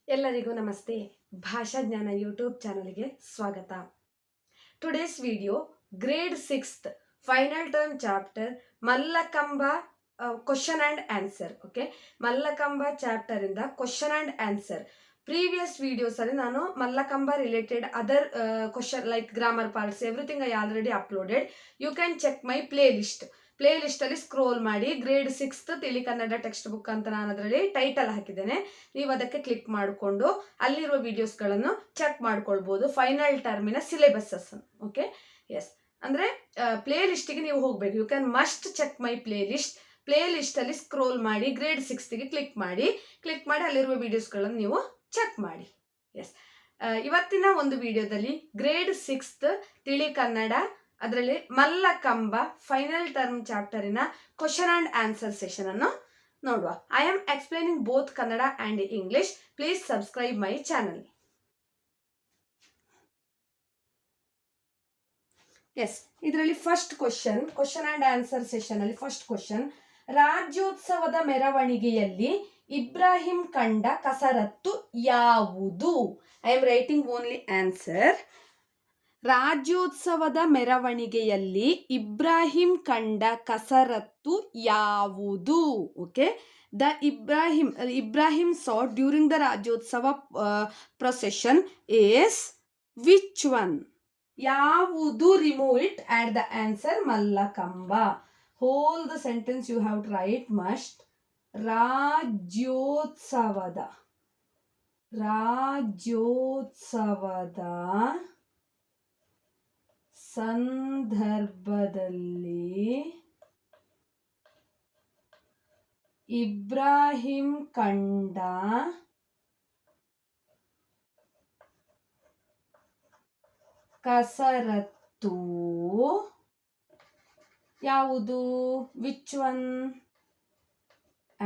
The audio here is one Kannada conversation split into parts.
ಎಲ್ಲರಿಗೂ ನಮಸ್ತೆ. ಭಾಷಾ ಜ್ಞಾನ ಯೂಟ್ಯೂಬ್ ಚಾನಲ್ಗೆ ಸ್ವಾಗತ. Today's video grade 6th final term chapter Mallakamba question and answer. Okay, Mallakamba chapter ಇಂದ question and answer. Previous videos ಅಲ್ಲಿ ನಾನು Mallakamba related other question like grammar parts everything I already uploaded. You can check my playlist ಅಲ್ಲಿ ಸ್ಕ್ರೋಲ್ ಮಾಡಿ grade 6th Tili Kannada text book ಅಂತ ನಾನು ಅದರಲ್ಲಿ ಟೈಟಲ್ ಹಾಕಿದ್ದೇನೆ. ನೀವು ಅದಕ್ಕೆ ಕ್ಲಿಕ್ ಮಾಡಿಕೊಂಡು ಅಲ್ಲಿರುವ ವಿಡಿಯೋಸ್ಗಳನ್ನು ಚೆಕ್ ಮಾಡ್ಕೊಳ್ಬಹುದು, ಫೈನಲ್ ಟರ್ಮಿನ ಸಿಲೆಬಸಸ್. ಓಕೆ, ಎಸ್, ಅಂದ್ರೆ ಪ್ಲೇ ಲಿಸ್ಟಿಗೆ ನೀವು ಹೋಗಬೇಕು. You can must check my playlist ಅಲ್ಲಿ ಸ್ಕ್ರೋಲ್ ಮಾಡಿ ಗ್ರೇಡ್ 6ಗೆ ಕ್ಲಿಕ್ ಮಾಡಿ ಅಲ್ಲಿರುವ ವಿಡಿಯೋಸ್ಗಳನ್ನು ನೀವು ಚೆಕ್ ಮಾಡಿ. ಎಸ್, ಇವತ್ತಿನ ಒಂದು ವಿಡಿಯೋದಲ್ಲಿ ಗ್ರೇಡ್ 6th ತಿಳಿ ಕನ್ನಡ ಅದರಲ್ಲಿ ಮಲ್ಲಕಂಬ ಫೈನಲ್ ಟರ್ಮ್ ಚಾಪ್ಟರಿನ ಕ್ವಶನ್ ಆ್ಯಂಡ್ ಆನ್ಸರ್ ಸೆಷನ್ ಅನ್ನು ನೋಡುವ. I am explaining both Kannada and English. Please subscribe my channel. Yes, ಇದರಲ್ಲಿ first question and answer session ಅಲ್ಲಿ ಫಸ್ಟ್ ಕ್ವಶನ್, ರಾಜ್ಯೋತ್ಸವದ ಮೆರವಣಿಗೆಯಲ್ಲಿ ಇಬ್ರಾಹಿಂ ಕಂಡ ಕಸರತ್ತು ಯಾವುದು? I am writing only answer. ರಾಜ್ಯೋತ್ಸವದ ಮೆರವಣಿಗೆಯಲ್ಲಿ ಇಬ್ರಾಹಿಂ ಕಂಡ ಕಸರತ್ತು ಯಾವುದು? Okay, the Ibrahim saw during the Rajyotsava procession is which one? ಯಾವುದು? remove it, add the answer Mallakamba. Whole the sentence you have to write must. ರಾಜ್ಯೋತ್ಸವದ ಸಂದರ್ಭದಲ್ಲಿ ಇಬ್ರಾಹಿಂ ಕಂಡ ಕಸರತ್ತು ಯಾವುದು? Which one?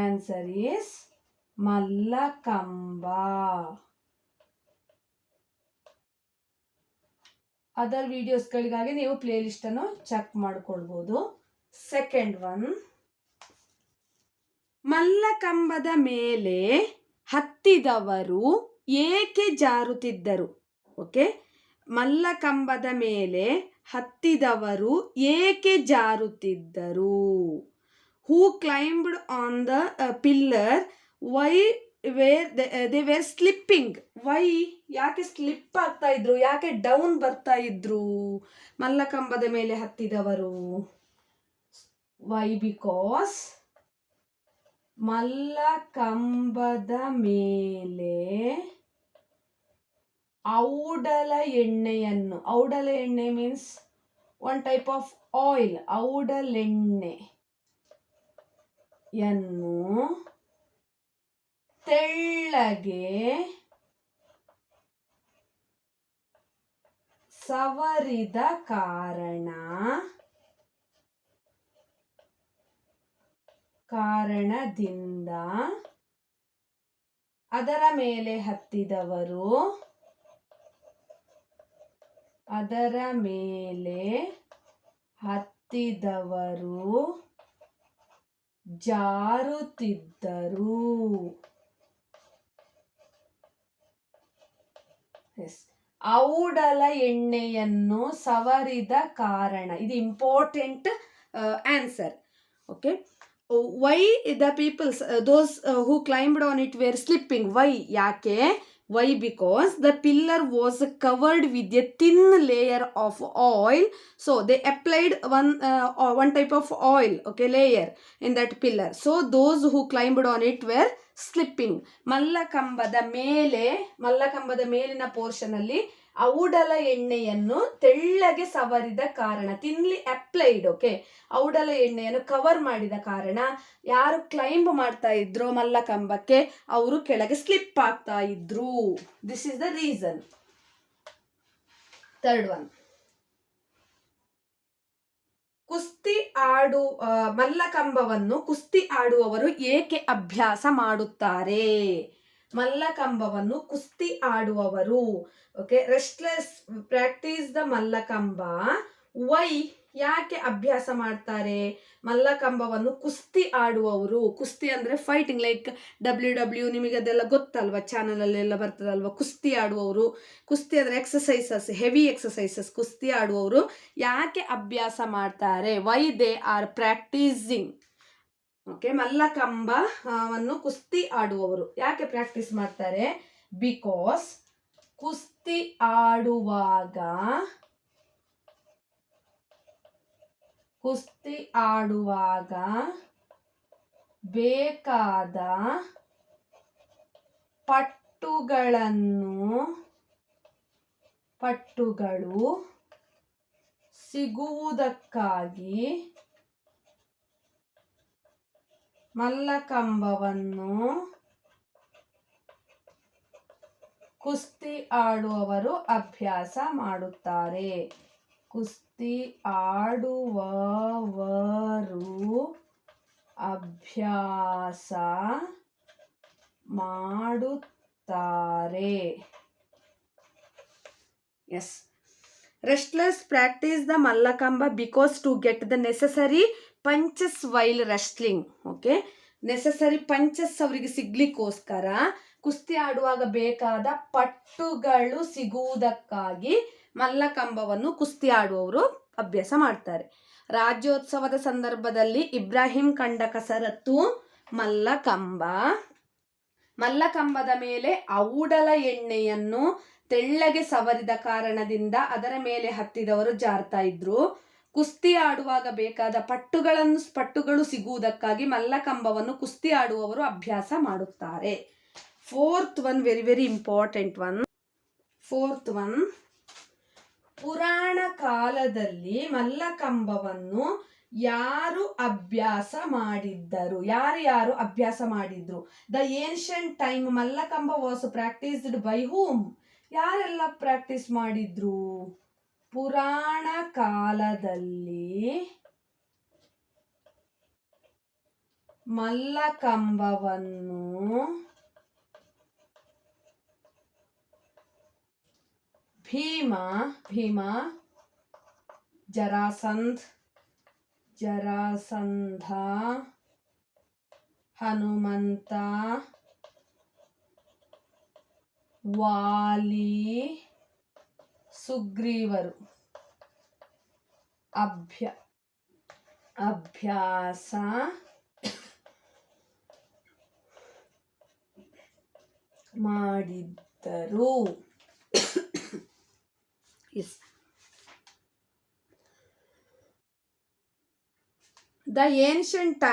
Answer is Mallakamba. Other ವಿಡಿಯೋಸ್ಗಳಿಗಾಗಿ ನೀವು ಪ್ಲೇ ಲಿಸ್ಟ್ ಅನ್ನು ಚೆಕ್ ಮಾಡಿಕೊಳ್ಬಹುದು. ಸೆಕೆಂಡ್ ಒನ್, ಮಲ್ಲಕಂಬದ ಮೇಲೆ ಹತ್ತಿದವರು ಏಕೆ ಜಾರುತ್ತಿದ್ದರು? ಓಕೆ, ಮಲ್ಲಕಂಬದ ಮೇಲೆ ಹತ್ತಿದವರು ಏಕೆ ಜಾರುತ್ತಿದ್ದರು? Who climbed on the pillar? Why they were slipping? Why? ಯಾಕೆ ಸ್ಲಿಪ್ ಆಗ್ತಾ ಇದ್ರು? ಯಾಕೆ ಡೌನ್ ಬರ್ತಾ ಇದ್ರು ಮಲ್ಲಕಂಬದ ಮೇಲೆ ಹತ್ತಿದವರು? ವೈ? ಬಿಕಾಸ್ ಮಲ್ಲಕಂಬದ ಮೇಲೆ ಔಡಲ ಎಣ್ಣೆಯನ್ನು, ಔಡಲ ಎಣ್ಣೆ means one type of oil, ಔಡಲೆಣ್ಣೆಯನ್ನು ತೆಳ್ಳಗೆ ಸವರಿದ ಕಾರಣದಿಂದ ಅದರ ಮೇಲೆ ಹತ್ತಿದವರು ಜಾರುತ್ತಿದ್ದರು. ಔಡಲ ಎಣ್ಣೆಯನ್ನು ಸವರಿದ ಕಾರಣ, ಇದು important answer. Okay, why the peoples those who climbed on it were slipping? Why? ಯಾಕೆ? Why? Because the pillar was covered with a thin layer of oil, so they applied one type of oil, okay, layer in that pillar, so those who climbed on it were slipping. ಮಲ್ಲಕಂಬದ ಮೇಲಿನ ಪೋರ್ಷನ್ ಅಲ್ಲಿ ಔಡಲ ಎಣ್ಣೆಯನ್ನು ತೆಳ್ಳಗೆ ಸವರಿದ ಕಾರಣ, ತಿನ್ಲಿ ಅಪ್ಲೈಡ್. ಓಕೆ, ಔಡಲ ಎಣ್ಣೆಯನ್ನು ಕವರ್ ಮಾಡಿದ ಕಾರಣ ಯಾರು ಕ್ಲೈಂಬ್ ಮಾಡ್ತಾ ಇದ್ರು ಮಲ್ಲಕಂಬಕ್ಕೆ ಅವರು ಕೆಳಗೆ ಸ್ಲಿಪ್ ಆಗ್ತಾ ಇದ್ರು. This is the reason. Third one, ಮಲ್ಲಕಂಬವನ್ನು ಕುಸ್ತಿ ಆಡುವವರು ಏಕೆ ಅಭ್ಯಾಸ ಮಾಡುತ್ತಾರೆ? ಮಲ್ಲಕಂಬವನ್ನು ಕುಸ್ತಿ ಆಡುವವರು, okay, wrestlers practise the Mallakamba. Why? ಯಾಕೆ ಅಭ್ಯಾಸ ಮಾಡ್ತಾರೆ? ಮಲ್ಲಕಂಬವನ್ನು ಕುಸ್ತಿ ಆಡುವವರು, ಕುಸ್ತಿ ಅಂದರೆ ಫೈಟಿಂಗ್, ಲೈಕ್ WW, ನಿಮಗೆ ಅದೆಲ್ಲ ಗೊತ್ತಲ್ವ, ಚಾನಲಲ್ಲೆಲ್ಲ ಬರ್ತದಲ್ವ, ಕುಸ್ತಿ ಆಡುವವರು. ಕುಸ್ತಿ ಅಂದರೆ ಎಕ್ಸಸೈಸಸ್, ಹೆವಿ ಎಕ್ಸಸೈಸಸ್. ಕುಸ್ತಿ ಆಡುವವರು ಯಾಕೆ ಅಭ್ಯಾಸ ಮಾಡ್ತಾರೆ? Why they are practising. Okay, ಮಲ್ಲಕಂಬವನ್ನು ಕುಸ್ತಿ ಆಡುವವರು ಯಾಕೆ ಪ್ರಾಕ್ಟೀಸ್ ಮಾಡ್ತಾರೆ? ಬಿಕಾಸ್ ಕುಸ್ತಿ ಆಡುವಾಗ ಬೇಕಾದ ಪಟ್ಟುಗಳು ಸಿಗುವುದಕ್ಕಾಗಿ ಮಲ್ಲಕಂಬವನ್ನು ಕುಸ್ತಿ ಆಡುವವರು ಅಭ್ಯಾಸ ಮಾಡುತ್ತಾರೆ. ಕುಸ್ತಿ ಆಡುವವರು ಅಭ್ಯಾಸ ಮಾಡುತ್ತಾರೆ. Yes, wrestlers practice the Mallakamba because to get the necessary punches while wrestling. Okay, necessary punches ಅವರಿಗೆ ಸಿಗ್ಲಿಕ್ಕೋಸ್ಕರ, ಕುಸ್ತಿ ಆಡುವಾಗ ಬೇಕಾದ ಪಟ್ಟುಗಳು ಸಿಗುವುದಕ್ಕಾಗಿ ಮಲ್ಲಕಂಬವನ್ನು ಕುಸ್ತಿ ಆಡುವವರು ಅಭ್ಯಾಸ ಮಾಡ್ತಾರೆ. ರಾಜ್ಯೋತ್ಸವದ ಸಂದರ್ಭದಲ್ಲಿ ಇಬ್ರಾಹಿಂ ಕಂಡ ಕಸರತ್ತು ಮಲ್ಲಕಂಬ. ಮಲ್ಲಕಂಬದ ಮೇಲೆ ಔಡಲ ಎಣ್ಣೆಯನ್ನು ತೆಳ್ಳಗೆ ಸವರಿದ ಕಾರಣದಿಂದ ಅದರ ಮೇಲೆ ಹತ್ತಿದವರು ಜಾರ್ತಾ ಇದ್ರು. ಕುಸ್ತಿ ಆಡುವಾಗ ಬೇಕಾದ ಪಟ್ಟುಗಳು ಸಿಗುವುದಕ್ಕಾಗಿ ಮಲ್ಲಕಂಬವನ್ನು ಕುಸ್ತಿ ಆಡುವವರು ಅಭ್ಯಾಸ ಮಾಡುತ್ತಾರೆ. Fourth one, very very important one. Fourth one, ಪುರಾಣ ಕಾಲದಲ್ಲಿ ಮಲ್ಲಕಂಬವನ್ನು ಯಾರು ಅಭ್ಯಾಸ ಮಾಡಿದ್ದರು? ಯಾರು ಅಭ್ಯಾಸ ಮಾಡಿದ್ರು? The ancient time mallakhamb was practised by ಹೂಮ್? ಯಾರೆಲ್ಲ ಪ್ರಾಕ್ಟೀಸ್ ಮಾಡಿದ್ರು? ಪುರಾಣ ಕಾಲದಲ್ಲಿ ಮಲ್ಲಕಂಬವನ್ನು ಭೀಮ, ಜರಾಸಂಧ, ಹನುಮಂತ, ವಾಲಿ, ಸುಗ್ರೀವರು ಅಭ್ಯಾಸ ಮಾಡಿದ್ದರು. The ancient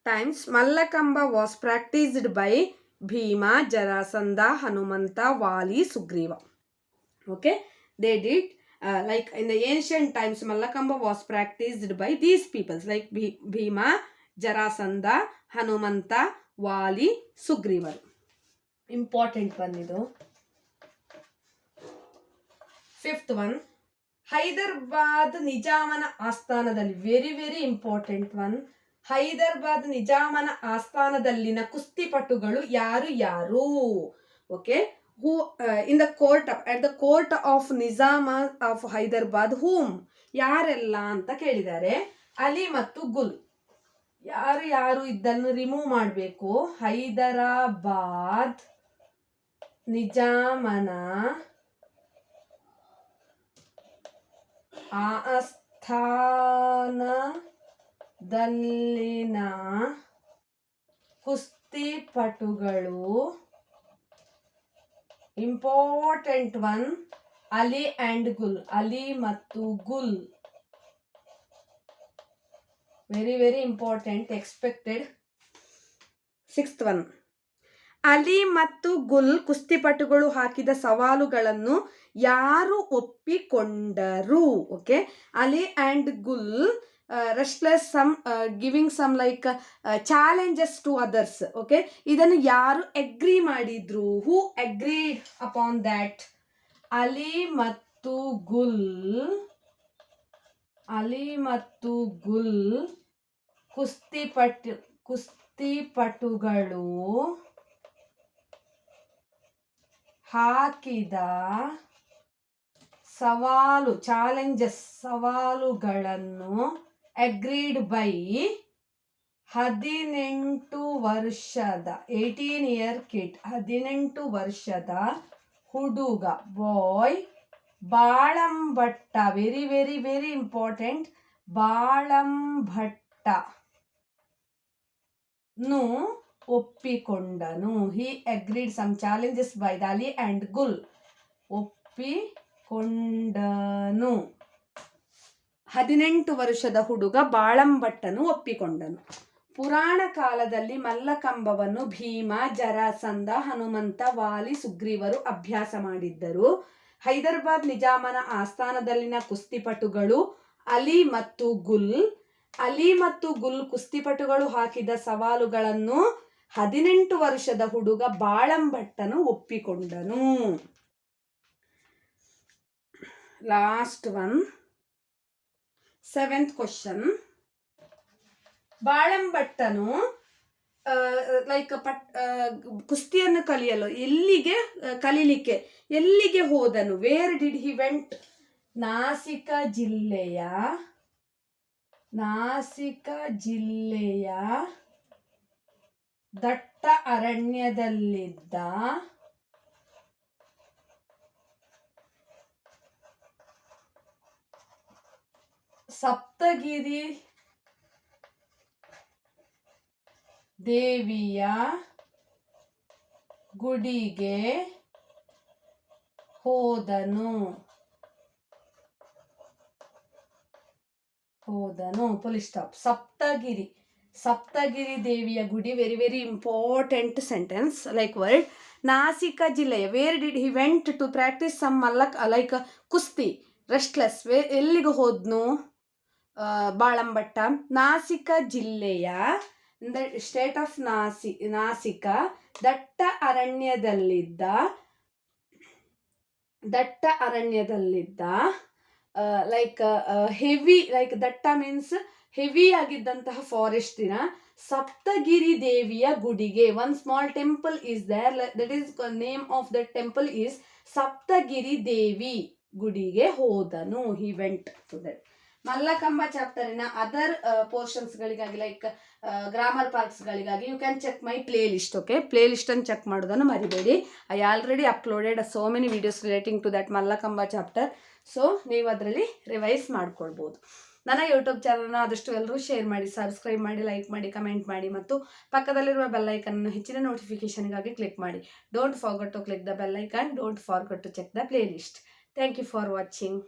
times Mallakamba was practiced by Bhima, Jarasandha, Hanumanta, Vali, Sugriva. Okay, they did like in the ancient times Mallakamba was practiced by these peoples like Bhima, Jarasandha, Hanumanta, Vali, Sugriva. Important one idu. Fifth one, Hyderabad ನಿಜಾಮನ ಆಸ್ಥಾನದಲ್ಲಿ, very very important one. Hyderabad ನಿಜಾಮನ ಆಸ್ಥಾನದಲ್ಲಿನ ಕುಸ್ತಿಪಟುಗಳು ಯಾರು? Okay, who in the court at the court of Nizam of Hyderabad whom? ಯಾರೆಲ್ಲ ಅಂತ ಕೇಳಿದ್ದಾರೆ. ಅಲಿ ಮತ್ತು ಗುಲ್. ಯಾರು ಇದನ್ನು ರಿಮೂವ್ ಮಾಡಬೇಕು. ಹೈದರಾಬಾದ್ ನಿಜಾಮನ ಆಸ್ಥಾನದಲ್ಲಿನ ಕುಸ್ತಿಪಟುಗಳು, important one, Ali and Gul. Ali ಮತ್ತು Gul, very very important, expected. Sixth one, Ali ಮತ್ತು ಗುಲ್ ಕುಸ್ತಿಪಟುಗಳು ಹಾಕಿದ ಸವಾಲುಗಳನ್ನು ಯಾರು ಒಪ್ಪಿಕೊಂಡರು? Okay, Ali and Gul wrestlers giving some like challenges to others. Okay, ಇದನ್ನು ಯಾರು ಅಗ್ರಿ ಮಾಡಿದ್ರು? Who agreed upon that? Ali ಮತ್ತು ಗುಲ್ ಕುಸ್ತಿಪಟುಗಳು ಹಾಕಿದ ಸವಾಲುಗಳನ್ನು ಅಗ್ರೀಡ್ ಬೈ 18 ವರ್ಷದ 18-year ಕಿಡ್ 18 ವರ್ಷದ ಹುಡುಗ boy Balambhatta, very very very important, ಬಾಳಂಭಟ್ಟನು ಒಪ್ಪಿಕೊಂಡನು. He agreed some challenges by ದಾಲಿ ಅಂಡ್ ಗುಲ್. ಒಪ್ಪಿಕೊಂಡನು. 18 ವರ್ಷದ ಹುಡುಗ ಬಾಳಂಭಟ್ಟನು ಒಪ್ಪಿಕೊಂಡನು. ಪುರಾಣ ಕಾಲದಲ್ಲಿ ಮಲ್ಲಕಂಬವನ್ನು ಭೀಮ, ಜರಾಸಂಧ, ಹನುಮಂತ, ವಾಲಿ, ಸುಗ್ರೀವರು ಅಭ್ಯಾಸ ಮಾಡಿದ್ದರು. ಹೈದರಾಬಾದ್ ನಿಜಾಮನ ಆಸ್ಥಾನದಲ್ಲಿನ ಕುಸ್ತಿಪಟುಗಳು ಅಲಿ ಮತ್ತು ಗುಲ್ ಕುಸ್ತಿಪಟುಗಳು ಹಾಕಿದ ಸವಾಲುಗಳನ್ನು 18 ವರ್ಷದ ಹುಡುಗ ಬಾಳಂಭಟ್ಟನು ಒಪ್ಪಿಕೊಂಡನು. Last one, 7th question. ಬಾಳಂಭಟ್ಟನು ಕುಸ್ತಿಯನ್ನು ಕಲೀಲಿಕ್ಕೆ ಎಲ್ಲಿಗೆ ಹೋದನು? Where did he went? Nasik ಜಿಲ್ಲೆಯ ದಟ್ಟ ಅರಣ್ಯದಲ್ಲಿದ್ದ ಸಪ್ತಗಿರಿ ದೇವಿಯ ಗುಡಿಗೆ ಹೋದನು. Full stop. ಸಪ್ತಗಿರಿ ದೇವಿಯ ಗುಡಿ, very very important sentence like word. Nasik ಜಿಲ್ಲೆಯ, where did he went to practise some like ಕುಸ್ತಿ, ರೆಸ್ಟ್ಲೆಸ್, ಎಲ್ಲಿಗೆ ಹೋದ್ನು ಬಾಳಂಭಟ್ಟ? ನಾಸಿಕ ಜಿಲ್ಲೆಯ, ಸ್ಟೇಟ್ ಆಫ್ ನಾಸಿಕ, ದಟ್ಟ ಅರಣ್ಯದಲ್ಲಿದ್ದ ಹೆವಿ, ದಟ್ಟ ಮೀನ್ಸ್ ಹೆವಿ ಆಗಿದ್ದಂತಹ ಫಾರೆಸ್ಟಿನ ಸಪ್ತಗಿರಿ ದೇವಿಯ ಗುಡಿಗೆ. One small temple is there, that is name of the temple is Saptagiri Devi ಗುಡಿಗೆ ಹೋದನು. He went to that. Mallakamba ಚಾಪ್ಟರಿನ ಅದರ್ ಪೋರ್ಷನ್ಸ್ಗಳಿಗಾಗಿ ಲೈಕ್ ಗ್ರಾಮರ್ ಪಾರ್ಟ್ಸ್ಗಳಿಗಾಗಿ you can check my playlist. Okay, ಪ್ಲೇ ಲಿಸ್ಟನ್ನು ಚೆಕ್ ಮಾಡೋದನ್ನು ಮರಿಬೇಡಿ. I already uploaded so many videos relating to that mallakhamb chapter. So ನೀವು ಅದರಲ್ಲಿ ರಿವೈಸ್ ಮಾಡ್ಕೊಳ್ಬೋದು. ನನ್ನ ಯೂಟ್ಯೂಬ್ ಚಾನಲ್ನ ಆದಷ್ಟು ಎಲ್ಲರೂ ಶೇರ್ ಮಾಡಿ, ಸಬ್ಸ್ಕ್ರೈಬ್ ಮಾಡಿ, ಲೈಕ್ ಮಾಡಿ, ಕಮೆಂಟ್ ಮಾಡಿ ಮತ್ತು ಪಕ್ಕದಲ್ಲಿರುವ ಬೆಲ್ಲೈಕನ್ನು ಹೆಚ್ಚಿನ ನೋಟಿಫಿಕೇಷನ್ಗಾಗಿ ಕ್ಲಿಕ್ ಮಾಡಿ. Don't forget to click the bell icon. Don't forget to check the playlist. Thank you for watching.